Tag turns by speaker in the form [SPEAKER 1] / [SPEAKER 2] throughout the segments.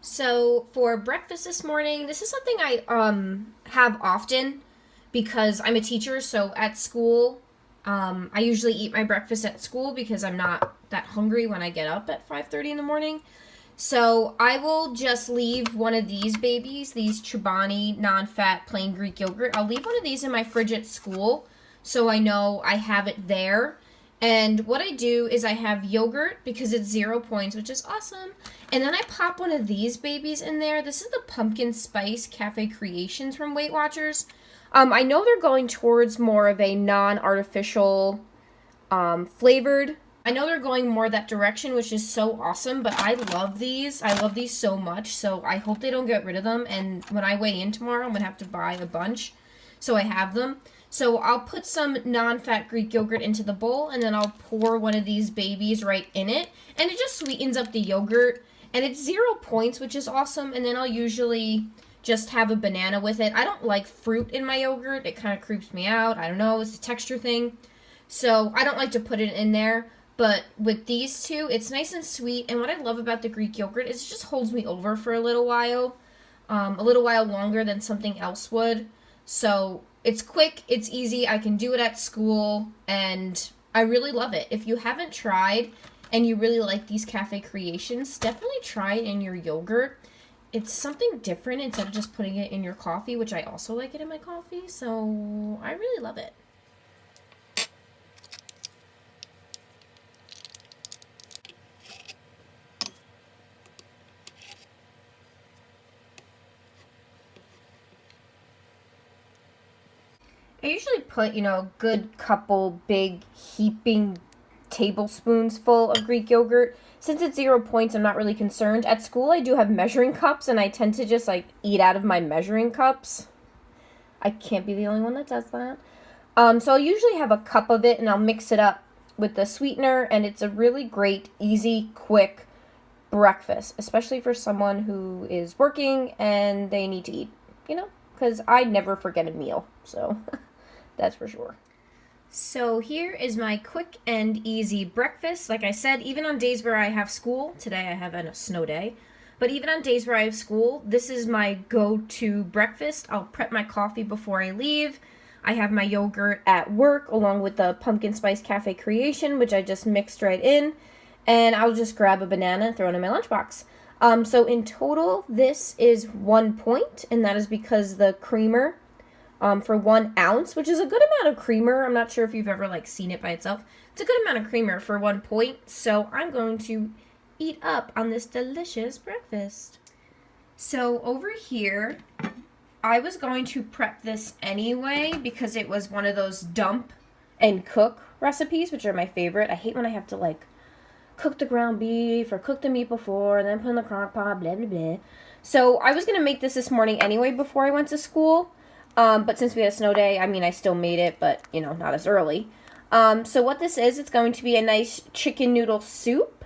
[SPEAKER 1] So for breakfast this morning, this is something I have often because I'm a teacher. So at school, I usually eat my breakfast at school because I'm not that hungry when I get up at 5:30 in the morning. So I will just leave one of these babies, these Chobani non-fat plain Greek yogurt. I'll leave one of these in my fridge at school so I know I have it there. And what I do is I have yogurt because it's 0 points, which is awesome. And then I pop one of these babies in there. This is the pumpkin spice cafe creations from Weight Watchers. I know they're going towards more of a non-artificial flavored. I know they're going more that direction, which is so awesome, but I love these. I love these so much, so I hope they don't get rid of them. And when I weigh in tomorrow, I'm going to have to buy a bunch, so I have them. So I'll put some non-fat Greek yogurt into the bowl, and then I'll pour one of these babies right in it, and it just sweetens up the yogurt, and it's 0 points, which is awesome. And then I'll usually just have a banana with it. I don't like fruit in my yogurt. It kind of creeps me out. I don't know. It's a texture thing. So I don't like to put it in there. But with these two, it's nice and sweet. And what I love about the Greek yogurt is it just holds me over for a little while longer than something else would. So it's quick, it's easy. I can do it at school, and I really love it. If you haven't tried and you really like these cafe creations, definitely try it in your yogurt. It's something different instead of just putting it in your coffee, which I also like it in my coffee. So I really love it. I usually put, a good couple big heaping tablespoons full of Greek yogurt. Since it's 0 points, I'm not really concerned. At school, I do have measuring cups, and I tend to just, eat out of my measuring cups. I can't be the only one that does that. So I'll usually have a cup of it, and I'll mix it up with the sweetener, and it's a really great, easy, quick breakfast, especially for someone who is working and they need to eat, because I never forget a meal, so that's for sure. So here is my quick and easy breakfast. Like I said, even on days where I have school, today I have a snow day, but even on days where I have school, this is my go-to breakfast. I'll prep my coffee before I leave. I have my yogurt at work along with the pumpkin spice cafe creation, which I just mixed right in, and I'll just grab a banana and throw it in my lunchbox. So in total, this is 1 point, and that is because the creamer for 1 ounce, which is a good amount of creamer. I'm not sure if you've ever seen it by itself. It's a good amount of creamer for 1 point, so I'm going to eat up on this delicious breakfast. So over here, I was going to prep this anyway because it was one of those dump and cook recipes, which are my favorite. I hate when I have to cook the ground beef or cook the meat before and then put in the crock pot, blah, blah, blah. So I was going to make this morning anyway before I went to school. But since we had a snow day, I still made it, but, not as early. So what this is, it's going to be a nice chicken noodle soup.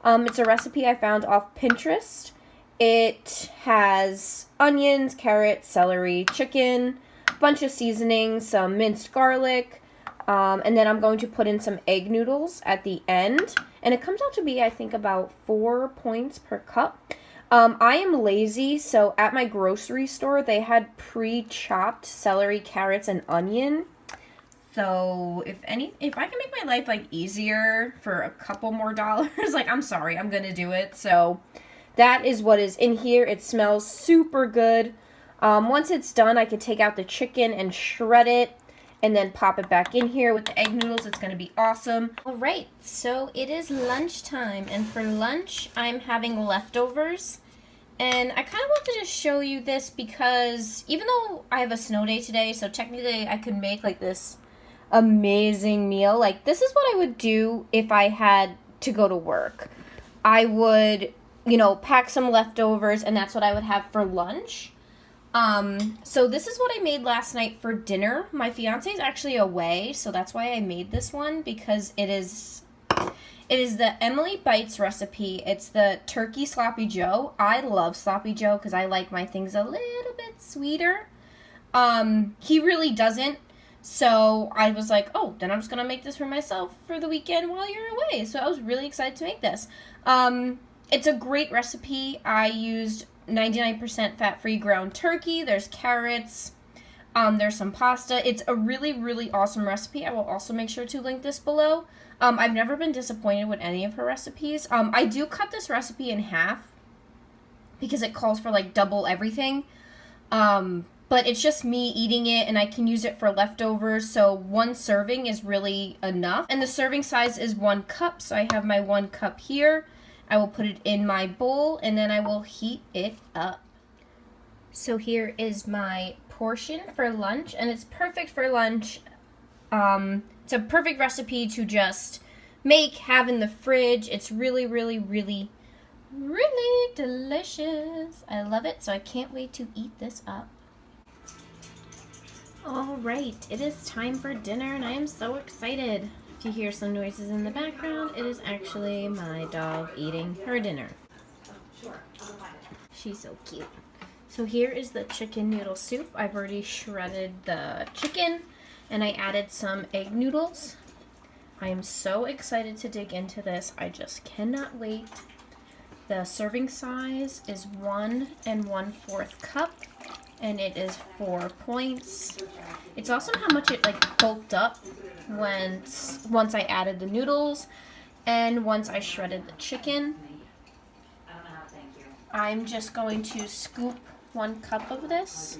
[SPEAKER 1] It's a recipe I found off Pinterest. It has onions, carrots, celery, chicken, a bunch of seasonings, some minced garlic, and then I'm going to put in some egg noodles at the end. And it comes out to be, I think, about 4 points per cup. I am lazy, so at my grocery store, they had pre-chopped celery, carrots, and onion. So if I can make my life easier for a couple more dollars, I'm sorry, I'm gonna do it. So that is what is in here. It smells super good. Once it's done, I can take out the chicken and shred it, and then pop it back in here with the egg noodles. It's going to be awesome. All right, so it is lunchtime, and for lunch, I'm having leftovers. And I kind of wanted to show you this because even though I have a snow day today, so technically I could make this amazing meal. This is what I would do if I had to go to work. I would, pack some leftovers, and that's what I would have for lunch. So this is what I made last night for dinner. My fiance is actually away, so that's why I made this one, because it is the Emily Bites recipe. It's the turkey sloppy joe. I love sloppy joe because I like my things a little bit sweeter. He really doesn't. So I was like, oh, then I'm just going to make this for myself for the weekend while you're away. So I was really excited to make this. It's a great recipe. I used 99% fat-free ground turkey. There's carrots. There's some pasta. It's a really, really awesome recipe. I will also make sure to link this below. I've never been disappointed with any of her recipes. I do cut this recipe in half because it calls for like double everything. But it's just me eating it, and I can use it for leftovers, so one serving is really enough. And the serving size is 1 cup, so I have my 1 cup here. I will put it in my bowl, and then I will heat it up. So here is my portion for lunch, and it's perfect for lunch. It's a perfect recipe to just make, have in the fridge. It's really, really, really, really delicious. I love it, so I can't wait to eat this up. Alright, it is time for dinner, and I am so excited. If you hear some noises in the background, it is actually my dog eating her dinner. She's so cute. So here is the chicken noodle soup. I've already shredded the chicken, and I added some egg noodles. I am so excited to dig into this. I just cannot wait. The serving size is 1 1/4 cup, and it is 4 points. It's awesome how much it like bulked up once I added the noodles and once I shredded the chicken. I'm just going to scoop 1 cup of this.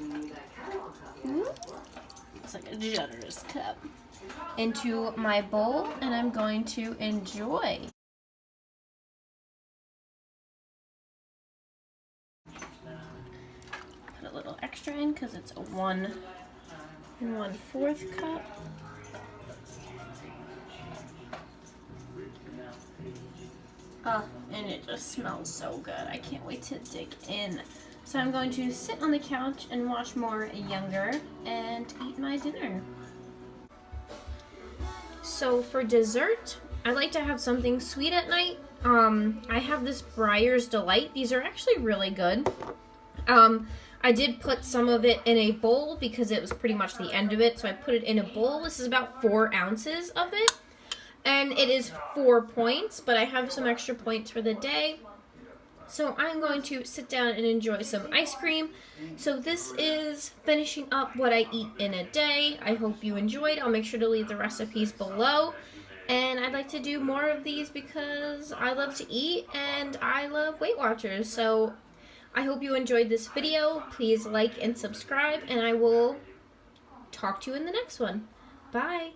[SPEAKER 1] It's like a generous cup. Into my bowl, and I'm going to enjoy. Put a little extra in because it's a 1 1/4 cup. Oh, and it just smells so good. I can't wait to dig in. So I'm going to sit on the couch and watch more Younger and eat my dinner. So for dessert, I like to have something sweet at night. I have this Breyer's Delight. These are actually really good. I did put some of it in a bowl because it was pretty much the end of it, so I put it in a bowl. This is about 4 ounces of it, and it is 4 points, but I have some extra points for the day. So I'm going to sit down and enjoy some ice cream. So this is finishing up what I eat in a day. I hope you enjoyed. I'll make sure to leave the recipes below. And I'd like to do more of these because I love to eat and I love Weight Watchers. So I hope you enjoyed this video. Please like and subscribe, and I will talk to you in the next one. Bye.